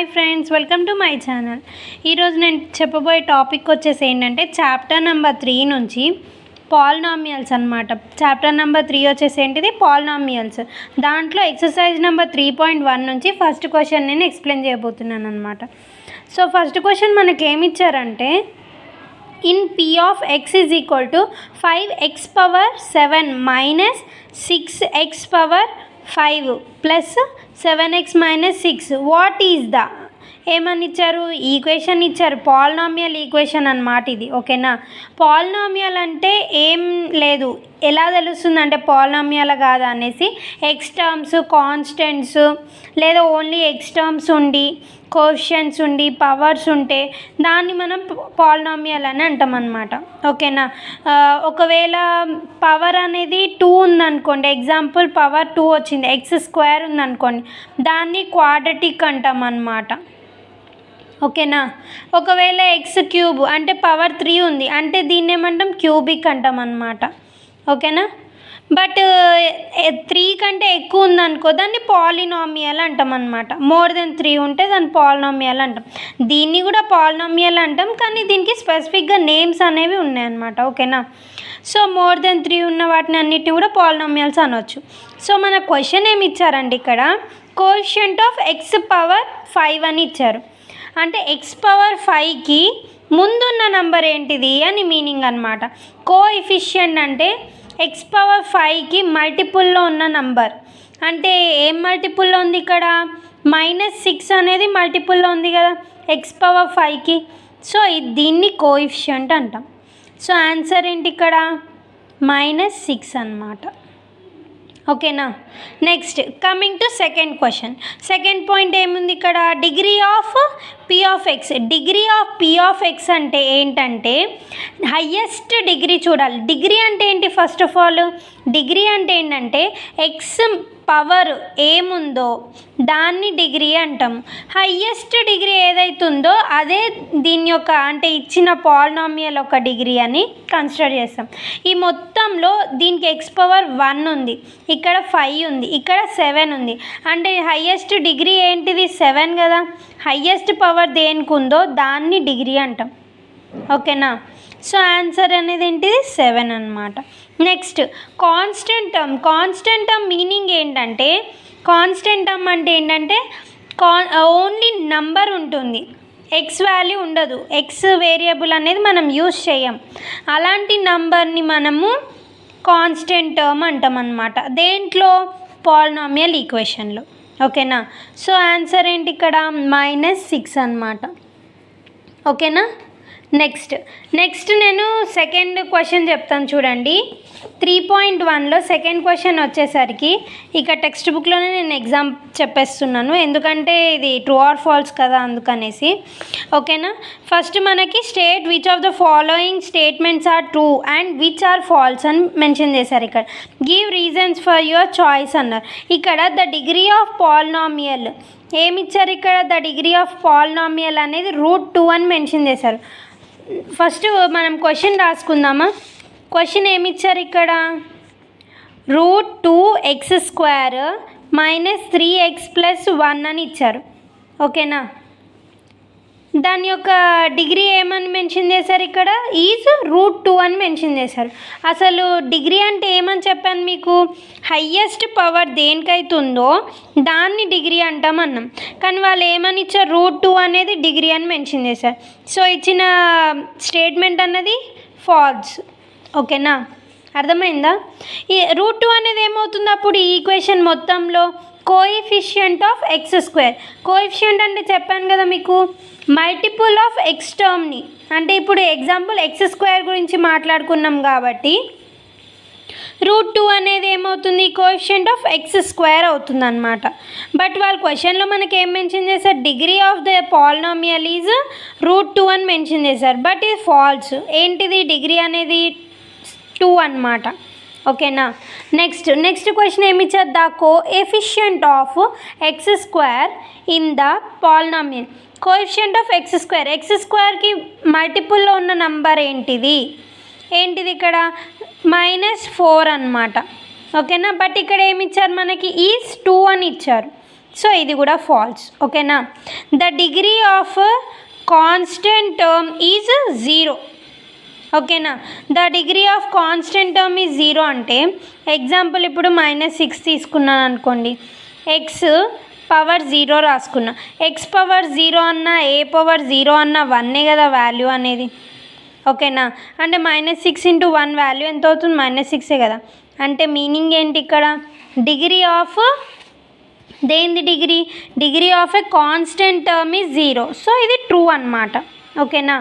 Hi friends, welcome to my channel. ఈరోజు నేను చెప్పబోయే టాపిక్ వచ్చేసి ఏంటంటే చాప్టర్ నెంబర్ 3 నుంచి పాలినామియల్స్ అనమాట. చాప్టర్ నెంబర్ 3 వచ్చేసి ఏంటిది పాలినామియల్స్. దాంట్లో ఎక్సర్సైజ్ నెంబర్ 3.1 నుంచి ఫస్ట్ క్వశ్చన్ నేను ఎక్స్ప్లెయిన్ చేయబోతున్నాను అనమాట. సో ఫస్ట్ క్వశ్చన్ మనకి ఏమి ఇచ్చారంటే in p of x is equal to 5x power 7 minus 6x power 5 plus 7x minus 6 what is the ఏమని ఇచ్చారు, ఈక్వేషన్ ఇచ్చారు. పాలినామియల్ ఈక్వేషన్ అన్నమాట ఇది. ఓకేనా, పాలినామియల్ అంటే ఏం లేదు, ఎలా తెలుస్తుంది అంటే పాలినామియల్ కాదా అనేసి ఎక్స్ టర్మ్స్, కాన్స్టెంట్స్ లేదా ఓన్లీ ఎక్స్ టర్మ్స్ ఉండి కోషన్స్ ఉండి పవర్స్ ఉంటే దాన్ని మనం పాలినామియల్ అని అంటాం అన్నమాట. ఓకేనా, ఒకవేళ పవర్ అనేది 2 ఉందనుకోండి, ఎగ్జాంపుల్ పవర్ 2 వచ్చింది, x² ఉందనుకోండి, దాన్ని క్వాడ్రటిక్ అంటాం అన్నమాట. ఓకేనా, ఒకవేళ x³ అంటే పవర్ 3 ఉంది అంటే దీన్ని ఏమంటాం క్యూబిక్ అంటాం అన్నమాట. ఓకేనా, బట్ 3 కంటే ఎక్కువ ఉందనుకో దాన్ని పాలినామియల్ అంటాం అన్నమాట. మోర్ దెన్ 3 ఉంటే దాన్ని పాలినామియల్ అంటాం. దీన్ని కూడా పాలినామియల్ అంటాం, కానీ దీనికి స్పెసిఫిక్గా నేమ్స్ అనేవి ఉన్నాయన్నమాట. ఓకేనా, సో మోర్ దెన్ 3 ఉన్న వాటిని అన్నిటిని కూడా పాలినామియల్స్ అనొచ్చు. సో మన క్వశ్చన్ ఏమి ఇచ్చారండి, ఇక్కడ కోఎఫిషియంట్ ఆఫ్ x పవర్ 5 అని ఇచ్చారు. అంటే x పవర్ 5కి ముందున్న నంబర్ ఏంటిది అని మీనింగ్ అనమాట. కోఎఫిషియంట్ అంటే x పవర్ 5కి మల్టిపుల్లో ఉన్న నంబర్. అంటే ఏం మల్టిపుల్లో ఉంది ఇక్కడ, -6 అనేది మల్టిపుల్లో ఉంది కదా x పవర్ 5కి. సో దీన్ని కోఎఫిషియంట్ అంటాం. సో ఆన్సర్ ఏంటి ఇక్కడ -6 అన్నమాట. ఓకేనా, next coming to second question. Second point ఏముంది ఇక్కడ, degree of p of x. Degree of p of x అంటే ఏంటంటే హయ్యెస్ట్ డిగ్రీ చూడాలి. డిగ్రీ అంటే ఏంటి, ఫస్ట్ ఆఫ్ ఆల్ డిగ్రీ అంటే ఏంటంటే ఎక్స్ పవర్ ఏముందో దాన్ని డిగ్రీ అంటాం. హయ్యెస్ట్ డిగ్రీ ఏదైతుందో అదే దీని యొక్క అంటే ఇచ్చిన పాలినామియల్ ఒక డిగ్రీ అని కన్సిడర్ చేస్తాం. ఈ మొత్తంలో దీనికి x పవర్ 1 ఉంది, ఇక్కడ 5 ఉంది, ఇక్కడ 7 ఉంది. అంటే హయ్యెస్ట్ డిగ్రీ ఏంటిది 7 కదా. హయ్యెస్ట్ పవర్ దేనికి ఉందో దాన్ని డిగ్రీ అంటాం. ఓకేనా, సో ఆన్సర్ అనేది ఏంటిది 7 అన్నమాట. Next constant term. Constant term meaning ఏంటంటే, కాన్స్టెంట్ టర్మ్ అంటే ఏంటంటే ఓన్లీ నంబర్ ఉంటుంది, ఎక్స్ వాల్యూ ఉండదు, ఎక్స్ వేరియబుల్ అనేది మనం యూజ్ చేయం. అలాంటి నంబర్ని మనము కాన్స్టెంట్ టర్మ్ అంటాం అన్నమాట. దేంట్లో, పాలినామియల్ ఈక్వేషన్లో. ఓకేనా, సో ఆన్సర్ ఏంటి ఇక్కడ -6 అన్నమాట. ఓకేనా, నెక్స్ట్ నేను సెకండ్ క్వశ్చన్ చెప్తాను చూడండి. 3.1లో సెకండ్ క్వశ్చన్ వచ్చేసరికి ఇక టెక్స్ట్ బుక్లోనే నేను ఎగ్జామ్ చెప్పేస్తున్నాను, ఎందుకంటే ఇది ట్రూ ఆర్ ఫాల్స్ కదా అందుకనేసి. ఓకేనా, ఫస్ట్ మనకి state which of the following statements are true and which are false అని మెన్షన్ చేశారు. ఇక్కడ give reasons for your choice అన్నారు. ఇక్కడ ద డిగ్రీ ఆఫ్ పాలినామియల్ ఏమిచ్చారు, ఇక్కడ ద డిగ్రీ ఆఫ్ పాలినామియల్ అనేది √2 అని మెన్షన్ చేశారు. ఫస్ట్ మనం క్వశ్చన్ రాసుకుందామా. క్వశ్చన్ ఏమిచ్చారు ఇక్కడ, √2x² - 3x + 1 అని ఇచ్చారు. ఓకేనా, దాని యొక్క డిగ్రీ ఏమని మెన్షన్ చేశారు, ఇక్కడ ఈజ్ √2 అని మెన్షన్ చేశారు. అసలు డిగ్రీ అంటే ఏమని చెప్పాను మీకు, హయ్యెస్ట్ పవర్ దేనికైతే ఉందో దాన్ని డిగ్రీ అంటామన్నాం. కానీ వాళ్ళు ఏమని ఇచ్చారు, √2 అనేది డిగ్రీ అని మెన్షన్ చేశారు. సో ఇచ్చిన స్టేట్మెంట్ అన్నది ఫాల్స్. ఓకేనా, అర్థమైందా. ఈ √2 అనేది ఏమవుతుంది అప్పుడు ఈ ఈక్వేషన్ మొత్తంలో, కోఎఫిషియంట్ ఆఫ్ x². కోఎఫిషియంట్ అంటే చెప్పాను కదా మీకు, మల్టిపుల్ ఆఫ్ ఎక్స్ టర్మ్ని. అంటే ఇప్పుడు ఎగ్జాంపుల్ x² గురించి మాట్లాడుకున్నాం కాబట్టి √2 అనేది ఏమవుతుంది, కోఎఫిషియంట్ ఆఫ్ x² అవుతుంది అనమాట. బట్ వాళ్ళ క్వశ్చన్లో మనకి ఏం మెన్షన్ చేశారు, degree of the polynomial is √2 అని మెన్షన్ చేశారు. బట్ ఇది ఫాల్స్. ఏంటిది, డిగ్రీ అనేది 2 అన్నమాట. ఓకేనా, నెక్స్ట్ క్వశ్చన్ ఏమి ఇచ్చారు, the coefficient of x² in the polynomial. Coefficient of x²కి మల్టిపుల్లో ఉన్న నంబర్ ఏంటిది ఇక్కడ -4 అన్నమాట. ఓకేనా, బట్ ఇక్కడ ఏమి ఇచ్చారు మనకి ఈజ్ 2 అని ఇచ్చారు. సో ఇది కూడా ఫాల్స్. ఓకేనా. The degree of constant term is 0. ఓకేనా. The degree of constant term is 0 అంటే ఎగ్జాంపుల్ ఇప్పుడు -6 తీసుకున్నాను అనుకోండి, ఎక్స్ పవర్ 0 రాసుకున్నా. ఎక్స్ పవర్ 0 అన్నా ఏ పవర్ 0 అన్నా 1 కదా వాల్యూ అనేది. ఓకేనా. అంటే -6 × 1 వాల్యూ ఎంత అవుతుంది? -6 కదా. అంటే మీనింగ్ ఏంటి ఇక్కడ? డిగ్రీ ఆఫ్ దేనిది degree of a constant term is 0. So ఇది ట్రూ అన్నమాట. ఓకేనా.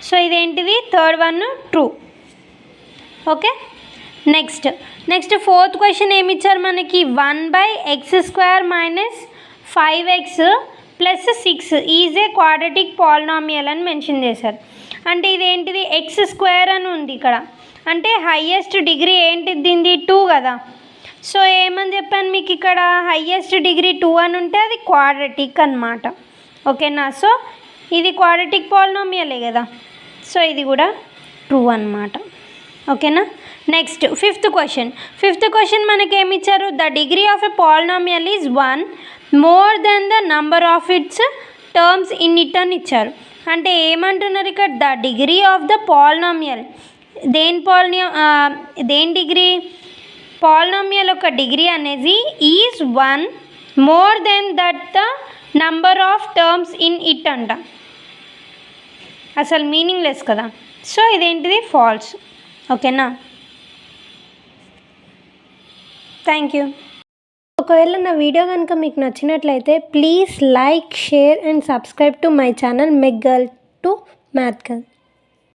సో ఇదేంటిది? Third one true. Okay. Next fourth question ఏమి ఇచ్చారు మనకి? 1/x² - 5x + 6 is a quadratic polynomial అని మెన్షన్ చేశారు. అంటే ఇదేంటిది? x² అని ఉంది ఇక్కడ. అంటే హైయెస్ట్ డిగ్రీ ఏంటిది దీనిది? 2 కదా. సో ఏమని చెప్పాను మీకు ఇక్కడ? హైయెస్ట్ డిగ్రీ 2 అని ఉంటే అది క్వాడ్రాటిక్ అన్నమాట. ఓకేనా. సో ఇది క్వాడ్రాటిక్ పాలినామియలే కదా. సో ఇది కూడా ట్రూ అన్నమాట. ఓకేనా. నెక్స్ట్ ఫిఫ్త్ క్వశ్చన్ మనకి ఏమి ఇచ్చారు? The degree of a polynomial is 1 more than the number of it's terms in it అని ఇచ్చారు. అంటే ఏమంటున్నారు ఇక్కడ? The degree of the polynomial. దేని డిగ్రీ? పాలినామియల్ యొక్క డిగ్రీ అనేది is 1 more than that the number of terms in it అంట. అసలు మీనింగ్లెస్ కదా. సో ఇదేంటిది? ఫాల్స్. ఓకేనా. Thank you. ఒకవేళ నా వీడియో కనుక మీకు నచ్చినట్లయితే please like, share and subscribe to my channel mech girl to math girl.